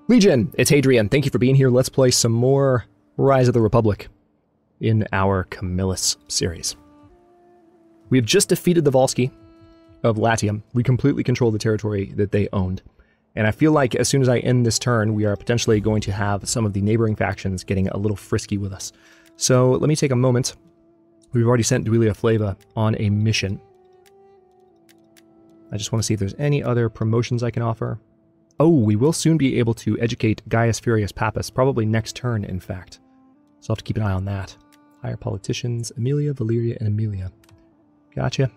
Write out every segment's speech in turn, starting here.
Legion, it's Hadrian. Thank you for being here. Let's play some more Rise of the Republic in our Camillus series. We have just defeated the Volsci of Latium. We completely control the territory that they owned. And I feel like as soon as I end this turn, we are potentially going to have some of the neighboring factions getting a little frisky with us. So let me take a moment. We've already sent Duilia Flava on a mission. I just want to see if there's any other promotions I can offer. Oh, we will soon be able to educate Gaius Furius Papus, probably next turn, in fact. So I'll have to keep an eye on that. Hire politicians, Aemilia, Valeria, and Aemilia. Gotcha.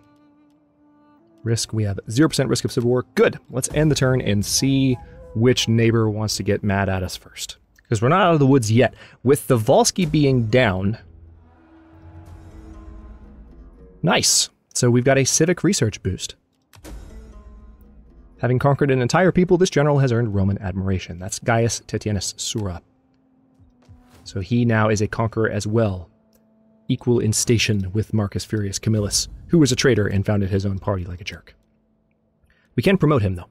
Risk, we have 0% risk of civil war. Good. Let's end the turn and see which neighbor wants to get mad at us first. Because we're not out of the woods yet. With the Volsci being down... Nice. So we've got a civic research boost. Having conquered an entire people, this general has earned Roman admiration. That's Gaius Titianus Sura. So he now is a conqueror as well, equal in station with Marcus Furius Camillus, who was a traitor and founded his own party like a jerk. We can promote him, though.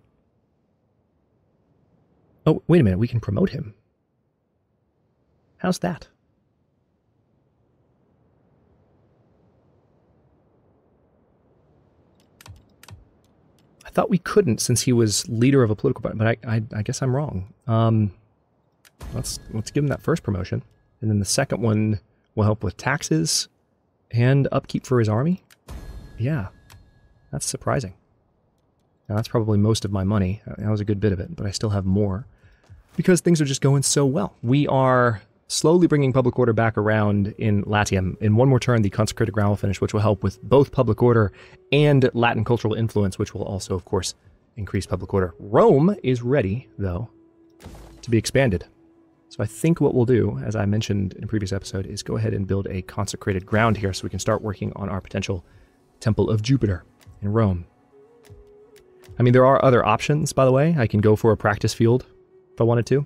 Oh, wait a minute, we can promote him. How's that? I thought we couldn't since he was leader of a political party, but I guess I'm wrong. Let's give him that first promotion, and then the second one will help with taxes and upkeep for his army. Yeah, that's surprising. Now that's probably most of my money. That was a good bit of it, but I still have more because things are just going so well. We are slowly bringing public order back around in Latium. In one more turn, the consecrated ground will finish, which will help with both public order and Latin cultural influence, which will also, of course, increase public order. Rome is ready, though, to be expanded. So I think what we'll do, as I mentioned in a previous episode, is go ahead and build a consecrated ground here so we can start working on our potential Temple of Jupiter in Rome. I mean, there are other options, by the way. I can go for a practice field if I wanted to.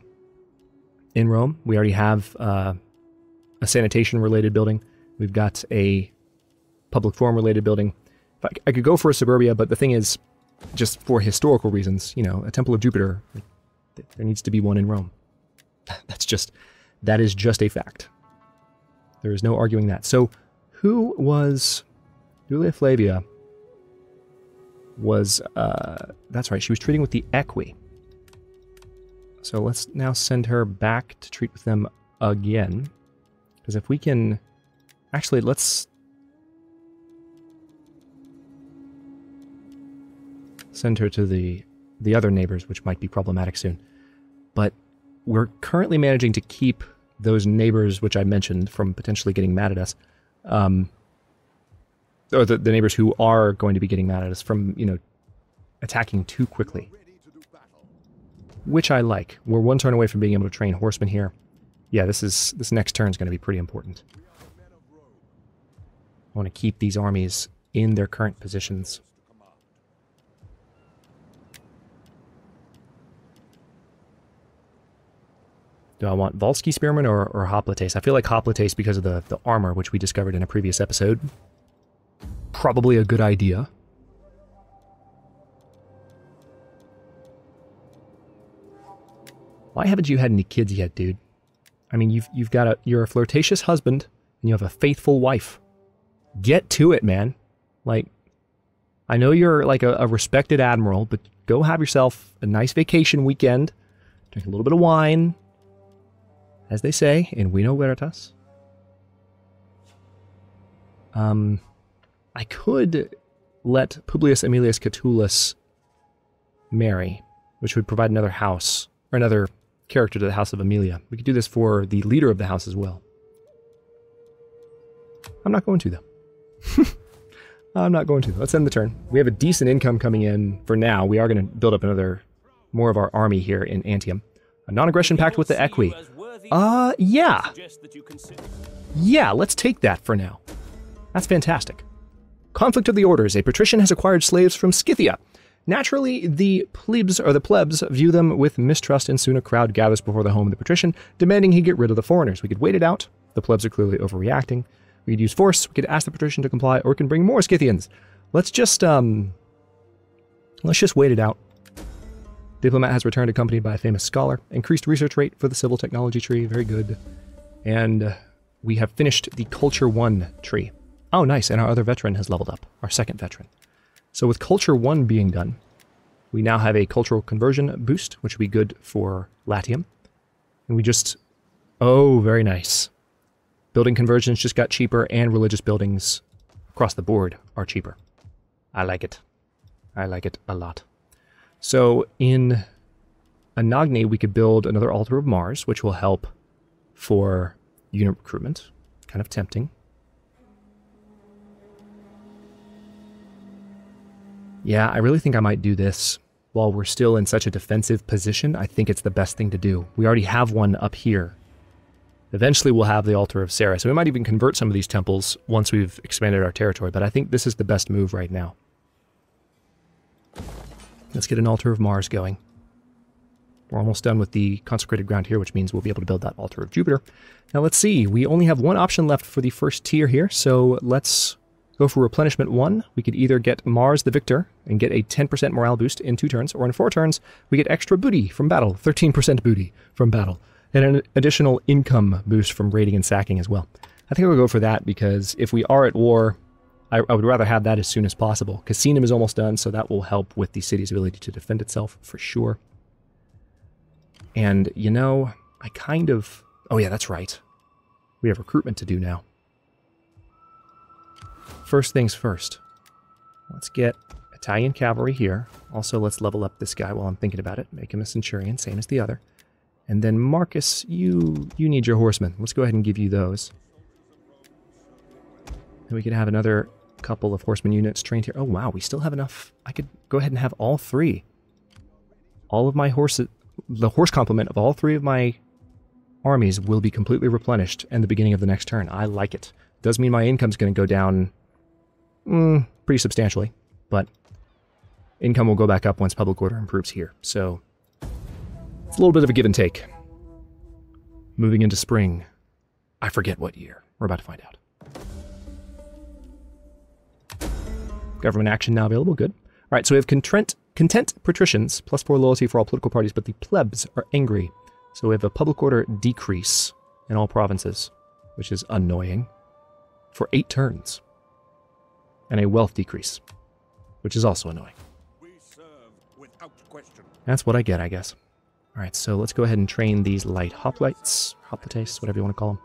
In Rome, we already have a sanitation-related building. We've got a public forum-related building. I could go for a suburbia, but the thing is, just for historical reasons, you know, a Temple of Jupiter, there needs to be one in Rome. That is just a fact. There is no arguing that. So, who was Duilia Flavia? Was that's right, she was treating with the Equi. So let's now send her back to treat with them again. Because if we can... Actually, let's... send her to the other neighbors, which might be problematic soon. But we're currently managing to keep those neighbors, which I mentioned, from potentially getting mad at us. Or the neighbors who are going to be getting mad at us from, you know, attacking too quickly. Which I like. We're one turn away from being able to train horsemen here. Yeah, this next turn is going to be pretty important. I want to keep these armies in their current positions. Do I want Volsci Spearmen or Hoplites? I feel like Hoplites, because of the armor, which we discovered in a previous episode. Probably a good idea. Why haven't you had any kids yet, dude? I mean, you're a flirtatious husband, and you have a faithful wife. Get to it, man. Like, I know you're like a respected admiral, but go have yourself a nice vacation weekend, drink a little bit of wine, as they say in Vino Veritas. I could let Publius Aemilius Catullus marry, which would provide another house, or another character to the House of Aemilia. We could do this for the leader of the house as well. I'm not going to, though. I'm not going to. Let's end the turn. We have a decent income coming in for now. We are going to build up more of our army here in Antium. A non-aggression pact with the Equi. Yeah. Yeah, let's take that for now. That's fantastic. Conflict of the Orders. A patrician has acquired slaves from Scythia. Naturally, the plebs view them with mistrust, and soon a crowd gathers before the home of the patrician, demanding he get rid of the foreigners. We could wait it out. The plebs are clearly overreacting. We could use force. We could ask the patrician to comply, or we can bring more Scythians. Let's just wait it out. Diplomat has returned accompanied by a famous scholar. Increased research rate for the civil technology tree. Very good. And we have finished the Culture 1 tree. Oh, nice. And our other veteran has leveled up. Our second veteran. So with Culture 1 being done, we now have a cultural conversion boost, which will be good for Latium. And we just... Oh, very nice. Building conversions just got cheaper, and religious buildings across the board are cheaper. I like it. I like it a lot. So in Anagni, we could build another altar of Mars, which will help for unit recruitment. Kind of tempting. Yeah, I really think I might do this while we're still in such a defensive position. I think it's the best thing to do. We already have one up here. Eventually we'll have the altar of Sarah, so we might even convert some of these temples once we've expanded our territory, but I think this is the best move right now. Let's get an altar of Mars going. We're almost done with the consecrated ground here, which means we'll be able to build that altar of Jupiter. Now let's see, we only have one option left for the first tier here, so let's go for replenishment 1. We could either get Mars the Victor and get a 10% morale boost in 2 turns, or in 4 turns, we get extra booty from battle, 13% booty from battle, and an additional income boost from raiding and sacking as well. I think I'll go for that because if we are at war, I would rather have that as soon as possible. Casinum is almost done, so that will help with the city's ability to defend itself for sure. And, you know, I kind of... Oh yeah, that's right. We have recruitment to do now. First things first. Let's get Italian cavalry here. Also, let's level up this guy while I'm thinking about it. Make him a centurion, same as the other. And then Marcus, you need your horsemen. Let's go ahead and give you those. And we could have another couple of horseman units trained here. Oh wow, we still have enough. I could go ahead and have all 3. All of my horses, the horse complement of all 3 of my armies will be completely replenished in the beginning of the next turn. I like it. Does mean my income's going to go down pretty substantially, but income will go back up once public order improves here. So it's a little bit of a give and take. Moving into spring. I forget what year. We're about to find out. Government action now available. Good. All right, so we have content patricians, +4 loyalty for all political parties, but the plebs are angry. So we have a public order decrease in all provinces, which is annoying, for 8 turns. And a wealth decrease, which is also annoying. We serve without question. That's what I get, I guess. All right, so let's go ahead and train these light hoplites, whatever you want to call them.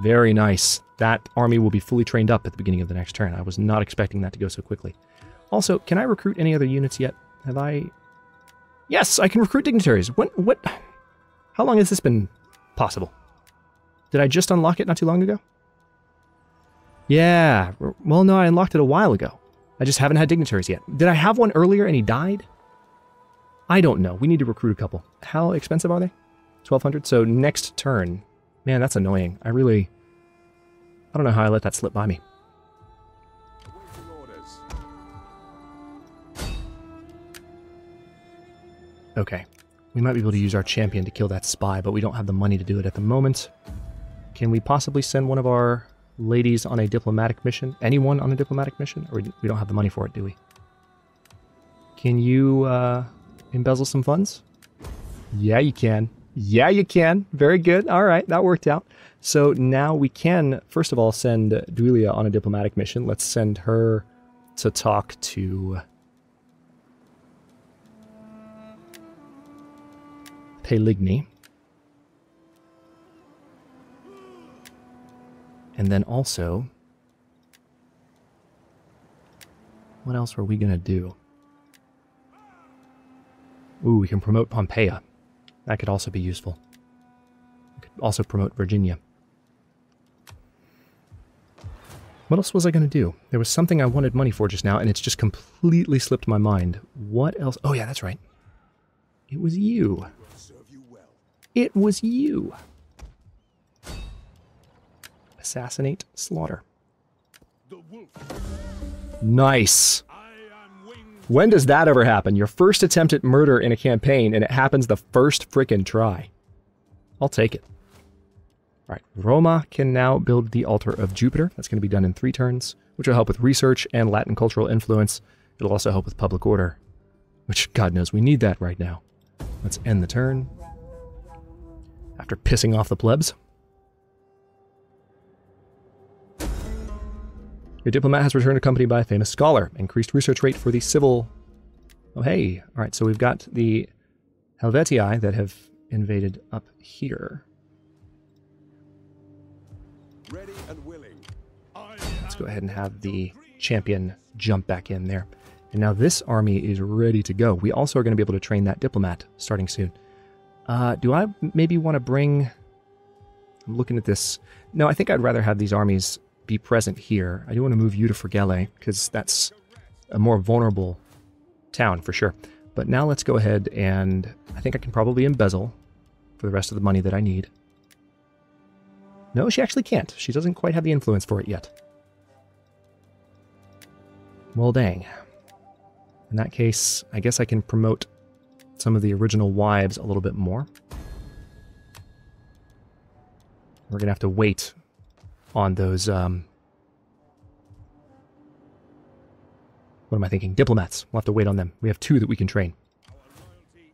Very nice. That army will be fully trained up at the beginning of the next turn. I was not expecting that to go so quickly. Also, can I recruit any other units yet? Have I... Yes, I can recruit dignitaries. What? How long has this been possible? Did I just unlock it not too long ago? Yeah. Well, no, I unlocked it a while ago. I just haven't had dignitaries yet. Did I have one earlier and he died? I don't know. We need to recruit a couple. How expensive are they? 1,200? So next turn. Man, that's annoying. I don't know how I let that slip by me. Okay. We might be able to use our champion to kill that spy, but we don't have the money to do it at the moment. Can we possibly send one of our ladies on a diplomatic mission? Anyone on a diplomatic mission? Or we don't have the money for it, do we? Can you embezzle some funds? Yeah, you can. Yeah, you can. Very good. All right, that worked out. So now we can, first of all, send Duilia on a diplomatic mission. Let's send her to talk to Peligny. And then also, what else are we going to do? Ooh, we can promote Pompeia. That could also be useful. We could also promote Virginia. What else was I going to do? There was something I wanted money for just now, and it's just completely slipped my mind. What else? Oh yeah, that's right. It was you. It was you. Assassinate, slaughter. Nice. When does that ever happen? Your first attempt at murder in a campaign, and it happens the first frickin' try. I'll take it. All right, Roma can now build the altar of Jupiter. That's going to be done in 3 turns, which will help with research and Latin cultural influence. It'll also help with public order. which God knows we need that right now. Let's end the turn. After pissing off the plebs. Your diplomat has returned accompanied by a famous scholar. Increased research rate for the civil... Oh, hey. All right, so we've got the Helvetii that have invaded up here. Ready and willing. Let's go ahead and have the champion jump back in there. And now this army is ready to go. We also are going to be able to train that diplomat starting soon. Do I maybe want to bring... I'm looking at this. No, I think I'd rather have these armies be present here. I do want to move you to Frigale, because that's a more vulnerable town for sure. But now let's go ahead and... I think I can probably embezzle for the rest of the money that I need. No, she actually can't. She doesn't quite have the influence for it yet. Well, dang. In that case, I guess I can promote some of the original wives a little bit more. We're going to have to wait on those, what am I thinking? Diplomats. We'll have to wait on them. We have 2 that we can train.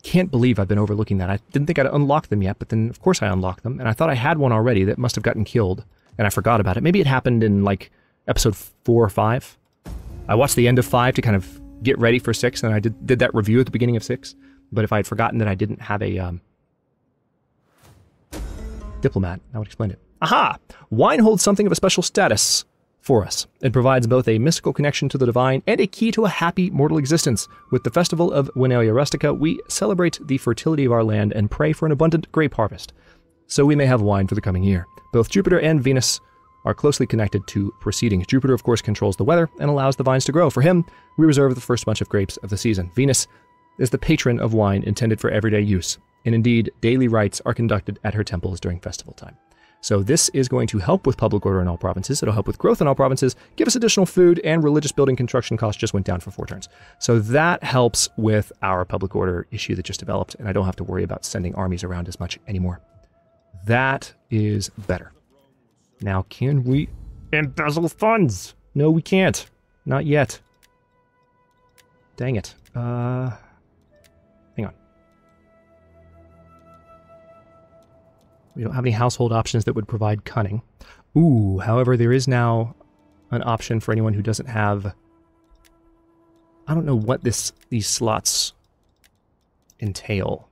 Can't believe I've been overlooking that. I didn't think I'd unlocked them yet, but then of course I unlocked them, and I thought I had one already that must have gotten killed, and I forgot about it. Maybe it happened in, like, episode 4 or 5. I watched the end of 5 to kind of get ready for 6, and I did that review at the beginning of 6. But if I had forgotten that I didn't have a diplomat, I would explain it. Aha! Wine holds something of a special status for us. It provides both a mystical connection to the divine and a key to a happy mortal existence. With the festival of Winalia Rustica, we celebrate the fertility of our land and pray for an abundant grape harvest, so we may have wine for the coming year. Both Jupiter and Venus are closely connected to proceedings. Jupiter, of course, controls the weather and allows the vines to grow. For him, we reserve the first bunch of grapes of the season. Venus is the patron of wine intended for everyday use, and indeed, daily rites are conducted at her temples during festival time. So this is going to help with public order in all provinces. It'll help with growth in all provinces, give us additional food, and religious building construction costs just went down for 4 turns. So that helps with our public order issue that just developed, and I don't have to worry about sending armies around as much anymore. That is better. Now, can we embezzle funds? No, we can't. Not yet. Dang it. Hang on. We don't have any household options that would provide cunning. Ooh, however, there is now an option for anyone who doesn't have... I don't know what these slots entail.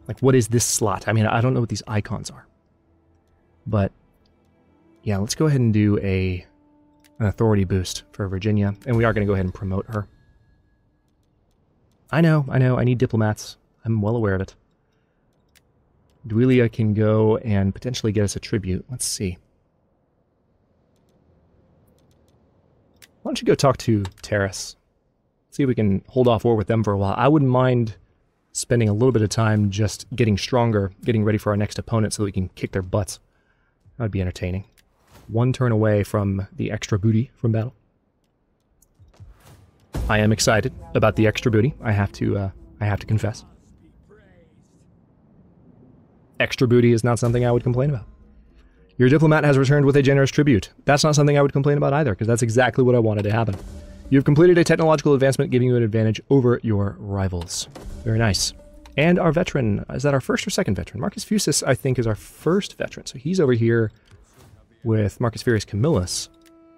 Like, what is this slot? I mean, I don't know what these icons are. But, yeah, let's go ahead and do an authority boost for Virginia. And we are going to go ahead and promote her. I know, I need diplomats. I'm well aware of it. Duilia can go and potentially get us a tribute. Let's see. Why don't you go talk to Terrace? See if we can hold off war with them for a while. I wouldn't mind spending a little bit of time just getting stronger, getting ready for our next opponent so that we can kick their butts. That would be entertaining. 1 turn away from the extra booty from battle. I am excited about the extra booty. I have to confess. Extra booty is not something I would complain about. Your diplomat has returned with a generous tribute. That's not something I would complain about either, because that's exactly what I wanted to happen. You've completed a technological advancement, giving you an advantage over your rivals. Very nice. And our veteran, is that our first or second veteran? Marcus Furius, I think, is our first veteran. So he's over here with Marcus Furius Camillus.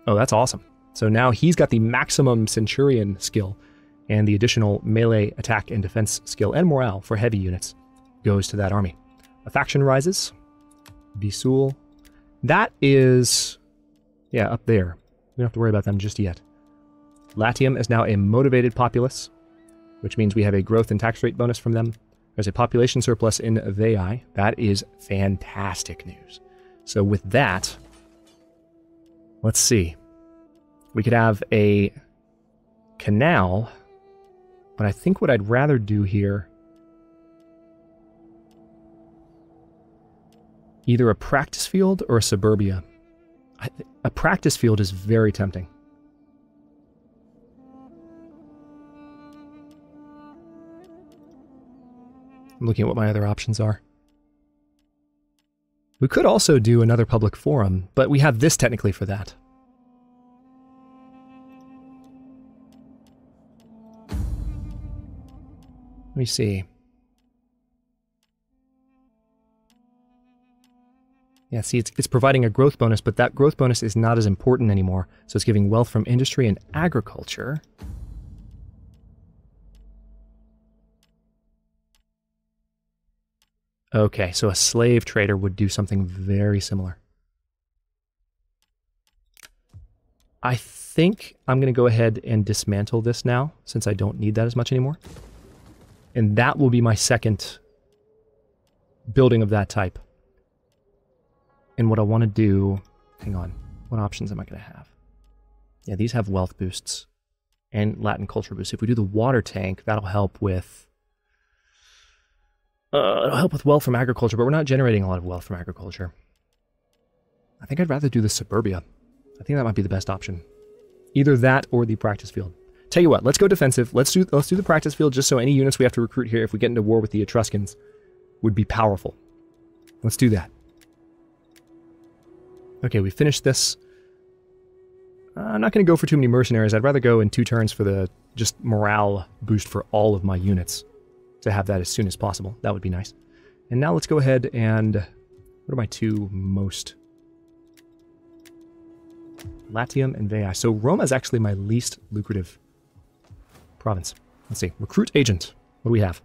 Oh, that's awesome. So now he's got the maximum Centurion skill, and the additional melee attack and defense skill and morale for heavy units goes to that army. A faction rises. Bisul. That is, yeah, up there. We don't have to worry about them just yet. Latium is now a motivated populace, which means we have a growth and tax rate bonus from them. There's a population surplus in Veii. That is fantastic news. So with that, let's see. We could have a canal, but I think what I'd rather do here, either a practice field or a suburbia. A practice field is very tempting. I'm looking at what my other options are. We could also do another public forum, but we have this technically for that. Let me see. Yeah, see, it's providing a growth bonus, but that growth bonus is not as important anymore. So it's giving wealth from industry and agriculture. Okay, so a slave trader would do something very similar. I think I'm going to go ahead and dismantle this now, since I don't need that as much anymore. And that will be my second building of that type. And what I want to do... Hang on. What options am I going to have? Yeah, these have wealth boosts and Latin culture boosts. If we do the water tank, that'll help with... it'll help with wealth from agriculture, but we're not generating a lot of wealth from agriculture. I think I'd rather do the suburbia. I think that might be the best option. Either that or the practice field. Tell you what, let's go defensive. Let's do the practice field just so any units we have to recruit here, if we get into war with the Etruscans, would be powerful. Let's do that. Okay, we finished this. I'm not going to go for too many mercenaries. I'd rather go in 2 turns for the just morale boost for all of my units. To have that as soon as possible. That would be nice. And now let's go ahead and... What are my 2 most... Latium and Veii. So Roma is actually my least lucrative province. Let's see. Recruit agent. What do we have?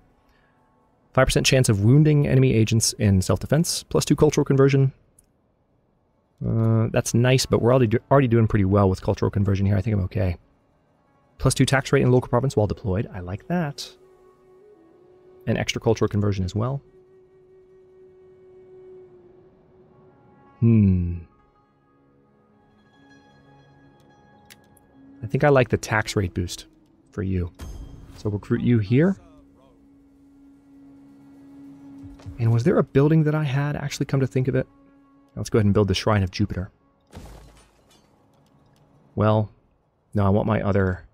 5% chance of wounding enemy agents in self-defense. +2 cultural conversion. That's nice, but we're already doing pretty well with cultural conversion here. I think I'm okay. +2 tax rate in local province while deployed. I like that. And extra cultural conversion as well. I think I like the tax rate boost for you. So recruit you here. And was there a building that I had, actually, come to think of it? Let's go ahead and build the Shrine of Jupiter. Well, no, I want my other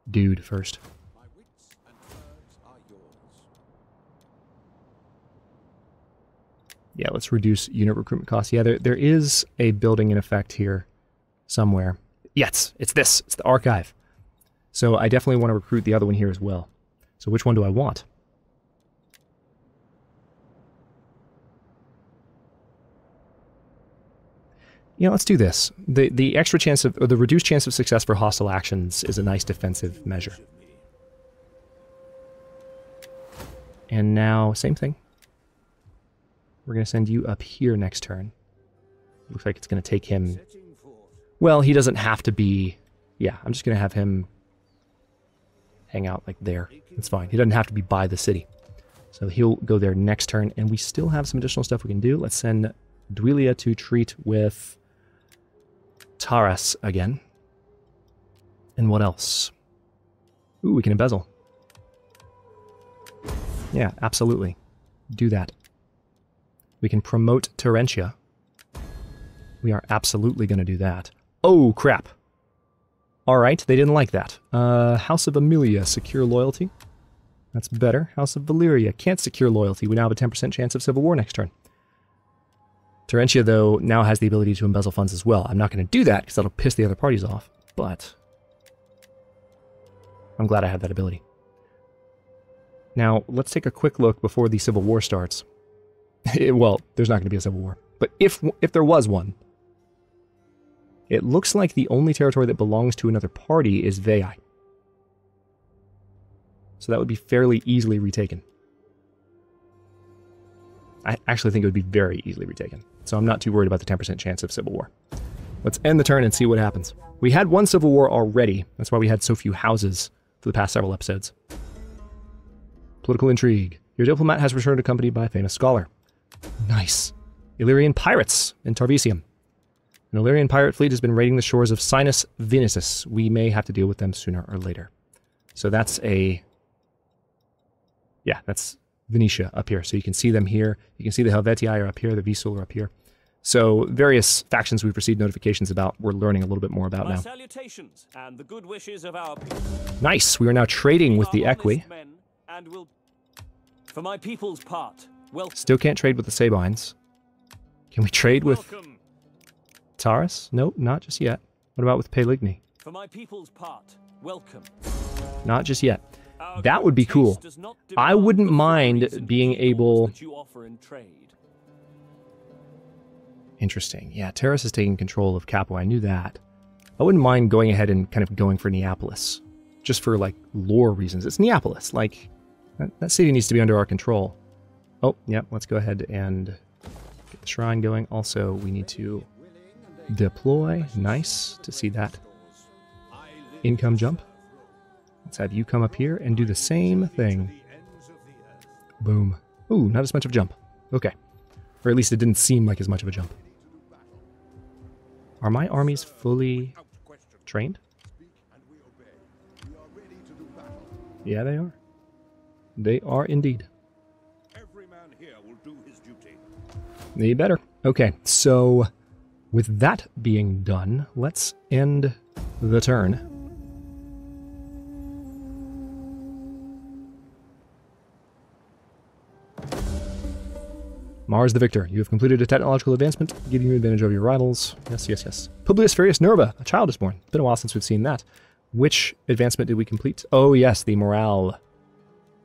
dude first. My wits and words are yours. Yeah, let's reduce unit recruitment costs. Yeah, there is a building in effect here somewhere. Yes, it's this. It's the archive. So I definitely want to recruit the other one here as well. So which one do I want? Yeah, let's do this. The extra chance of, or the reduced chance of success for hostile actions is a nice defensive measure. And now, same thing. We're going to send you up here next turn. Looks like it's going to take him... Well, he doesn't have to be... Yeah, I'm just going to have him hang out like there. It's fine. He doesn't have to be by the city. So he'll go there next turn, and we still have some additional stuff we can do. Let's send Duilia to treat with Taras again. And what else? Ooh, we can embezzle. Yeah, absolutely. Do that. We can promote Terentia. We are absolutely going to do that. Oh, crap. Alright, they didn't like that. House of Aemilia, secure loyalty. That's better. House of Valyria, can't secure loyalty. We now have a 10% chance of civil war next turn. Terentia, though, now has the ability to embezzle funds as well. I'm not going to do that, because that'll piss the other parties off. But I'm glad I have that ability. Now, let's take a quick look before the civil war starts. Well, there's not going to be a civil war. But if there was one, it looks like the only territory that belongs to another party is Veii. So that would be fairly easily retaken. I actually think it would be very easily retaken. So I'm not too worried about the 10% chance of civil war. Let's end the turn and see what happens. We had one civil war already. That's why we had so few houses for the past several episodes. Political intrigue. Your diplomat has returned accompanied by a famous scholar. Nice. Illyrian pirates in Tarvisium. An Illyrian pirate fleet has been raiding the shores of Sinus Venesis. We may have to deal with them sooner or later. So that's a... Yeah, that's Venetia up here. So you can see them here. You can see the Helvetii are up here. The Visul are up here. So various factions we've received notifications about, we're learning a little bit more about now. Salutations and the good wishes of our people. Nice. We are now trading with the Equi. For my people's part, welcome. Still can't trade with the Sabines. Can we trade with Taurus? Nope, not just yet. What about with Peligny? For my people's part, welcome. Not just yet. That would be cool. I wouldn't mind being able... Interesting. Yeah, Terrace is taking control of Capo. I knew that. I wouldn't mind going ahead and kind of going for Neapolis. Just for, like, lore reasons. It's Neapolis. Like, that city needs to be under our control. Oh, yeah, let's go ahead and get the shrine going. Also, we need to deploy. Nice to see that income jump. Let's have you come up here and do the same thing. Boom. Ooh, not as much of a jump. Okay. Or at least it didn't seem like as much of a jump. Are my armies fully trained? Yeah, they are. They are indeed. Every man here will do his duty. They better. Okay, so with that being done, let's end the turn. Mars the victor. You have completed a technological advancement, giving you advantage over your rivals. Yes, yes, yes. Publius Furius Nerva. A child is born. It's been a while since we've seen that. Which advancement did we complete? Oh, yes, the morale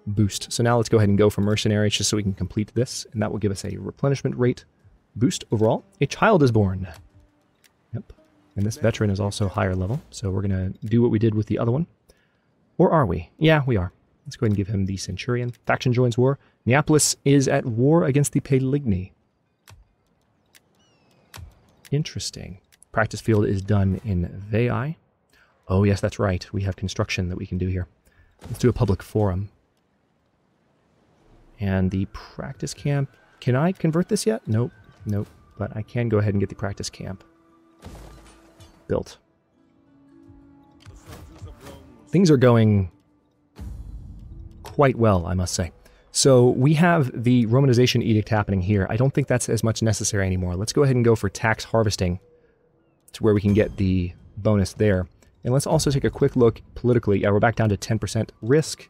boost. So now let's go ahead and go for mercenaries just so we can complete this, and that will give us a replenishment rate boost overall. A child is born. Yep. And this veteran is also higher level, so we're going to do what we did with the other one. Or are we? Yeah, we are. Let's go ahead and give him the Centurion. Faction joins war. Neapolis is at war against the Peligni. Interesting. Practice field is done in Veii. Oh, yes, that's right. We have construction that we can do here. Let's do a public forum. And the practice camp... Can I convert this yet? Nope. Nope. But I can go ahead and get the practice camp built. Things are going quite well, I must say. So we have the Romanization edict happening here. I don't think that's as much necessary anymore. Let's go ahead and go for tax harvesting to where we can get the bonus there. And let's also take a quick look politically. Yeah, we're back down to 10% risk.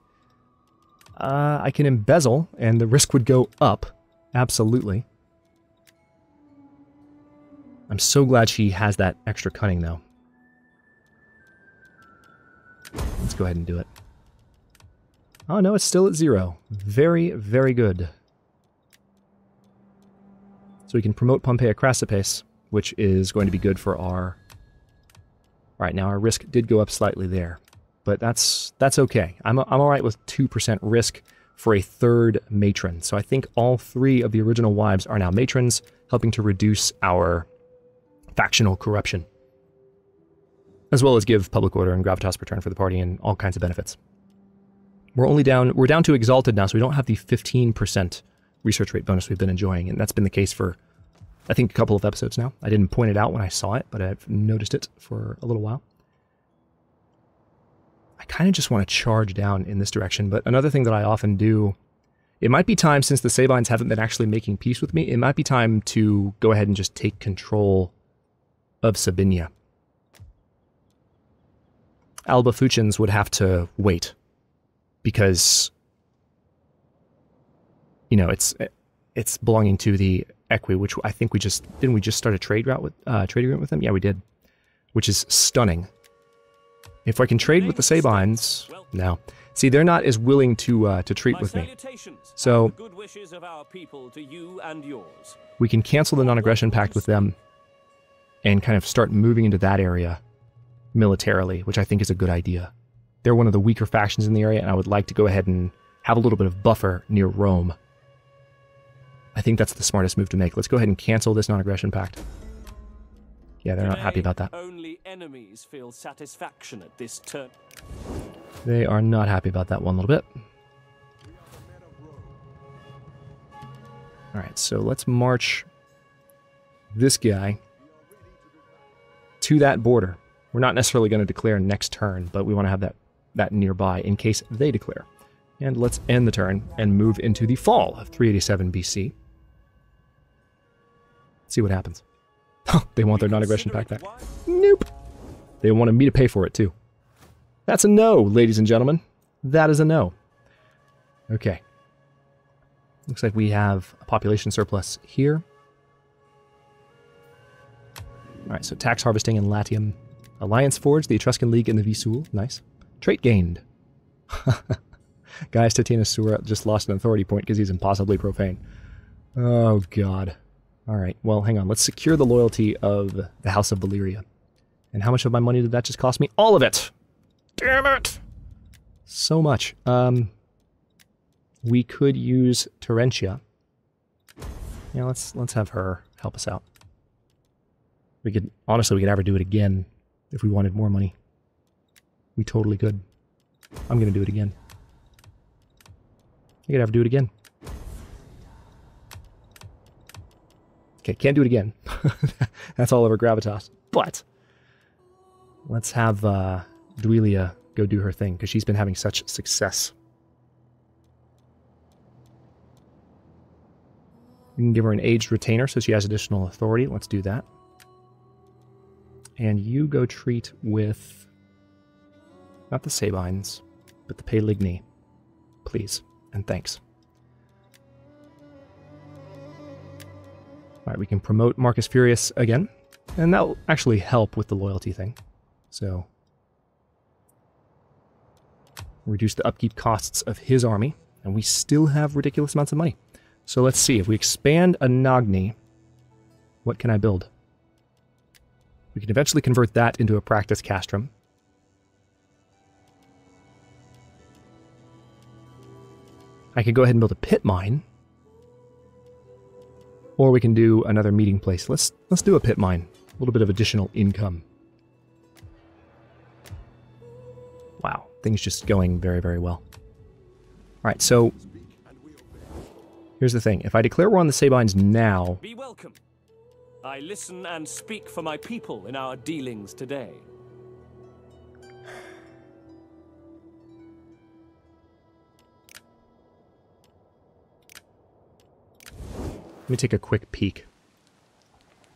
I can embezzle, and the risk would go up. Absolutely. I'm so glad she has that extra cunning, though. Let's go ahead and do it. Oh, no, it's still at 0. Very, very good. So we can promote Pompeia Crassipes, which is going to be good for our... Alright, now our risk did go up slightly there. But that's okay. I'm alright with 2% risk for a third matron. So I think all 3 of the original wives are now matrons, helping to reduce our factional corruption. As well as give public order and gravitas per turn for the party and all kinds of benefits. We're down to Exalted now, so we don't have the 15% research rate bonus we've been enjoying, and that's been the case for, I think, a couple of episodes now. I didn't point it out when I saw it, but I've noticed it for a little while. I kind of just want to charge down in this direction, but another thing that I often do, it might be time, since the Sabines haven't been actually making peace with me, it might be time to go ahead and just take control of Sabinia. Alba Fuchins would have to wait, because, you know, it's belonging to the Equi, which I think didn't we just start a trade agreement with them? Yeah, we did, which is stunning. If I can trade with the Sabines, no. See, they're not as willing to treat with me. So we can cancel the non-aggression pact with them and kind of start moving into that area militarily, which I think is a good idea. They're one of the weaker factions in the area, and I would like to go ahead and have a little bit of buffer near Rome. I think that's the smartest move to make. Let's go ahead and cancel this non-aggression pact. Yeah, they're not happy about that. Only enemies feel satisfaction at this turn. They are not happy about that one little bit. Alright, so let's march this guy to that border. We're not necessarily going to declare next turn, but we want to have that nearby in case they declare. And let's end the turn and move into the fall of 387 BC. See what happens. They want their non-aggression pact back. Nope. They wanted me to pay for it, too. That's a no, ladies and gentlemen. That is a no. Okay. Looks like we have a population surplus here. Alright, so tax harvesting in Latium. Alliance forged, the Etruscan League and the Visul. Nice. Trait gained. Gaius Titinus Sura just lost an authority point because he's impossibly profane. Oh, God. All right, well, hang on. Let's secure the loyalty of the House of Valyria. And how much of my money did that just cost me? All of it! Damn it! So much. We could use Terentia. Yeah, let's have her help us out. Honestly, we could ever do it again if we wanted more money. We totally could. I'm gonna do it again. I could ever do it again. Okay, can't do it again. That's all over gravitas. But let's have Duilia go do her thing, because she's been having such success. We can give her an aged retainer so she has additional authority. Let's do that. And you go treat with, not the Sabines, but the Paligni. Please, and thanks. Alright, we can promote Marcus Furius again, and that'll actually help with the loyalty thing. So, reduce the upkeep costs of his army, and we still have ridiculous amounts of money. So let's see, if we expand a Nagni, what can I build? We can eventually convert that into a practice castrum. I could go ahead and build a pit mine. Or we can do another meeting place. Let's do a pit mine. A little bit of additional income. Wow, things just going very, very well. Alright, so here's the thing. If I declare war on the Sabines now... Be welcome. I listen and speak for my people in our dealings today. Let me take a quick peek.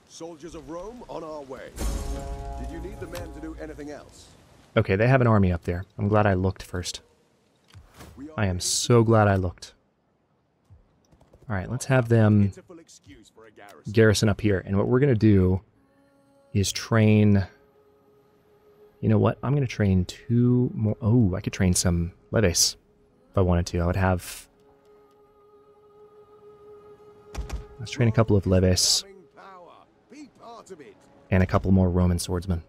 Soldiers of Rome on our way. Did you need the men to do anything else? Okay, they have an army up there. I'm glad I looked first. I am so glad I looked. Alright, let's have them garrison up here. And what we're going to do is train... You know what? I'm going to train 2 more... Oh, I could train some leves if I wanted to. I would have... Let's train a couple of leves and a couple more Roman swordsmen.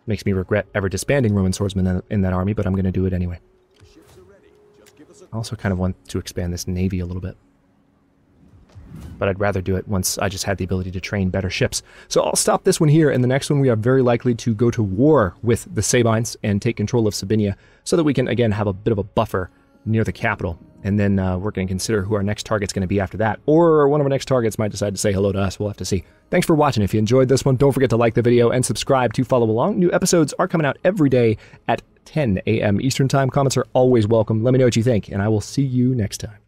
Makes me regret ever disbanding Roman swordsmen in that army, but I'm going to do it anyway. I also kind of want to expand this navy a little bit. But I'd rather do it once I just had the ability to train better ships. So I'll stop this one here, and the next one we are very likely to go to war with the Sabines and take control of Sabinia so that we can, again, have a bit of a buffer near the capital. And then we're going to consider who our next target's going to be after that. Or one of our next targets might decide to say hello to us. We'll have to see. Thanks for watching. If you enjoyed this one, don't forget to like the video and subscribe to follow along. New episodes are coming out every day at 10 a.m. Eastern Time. Comments are always welcome. Let me know what you think, and I will see you next time.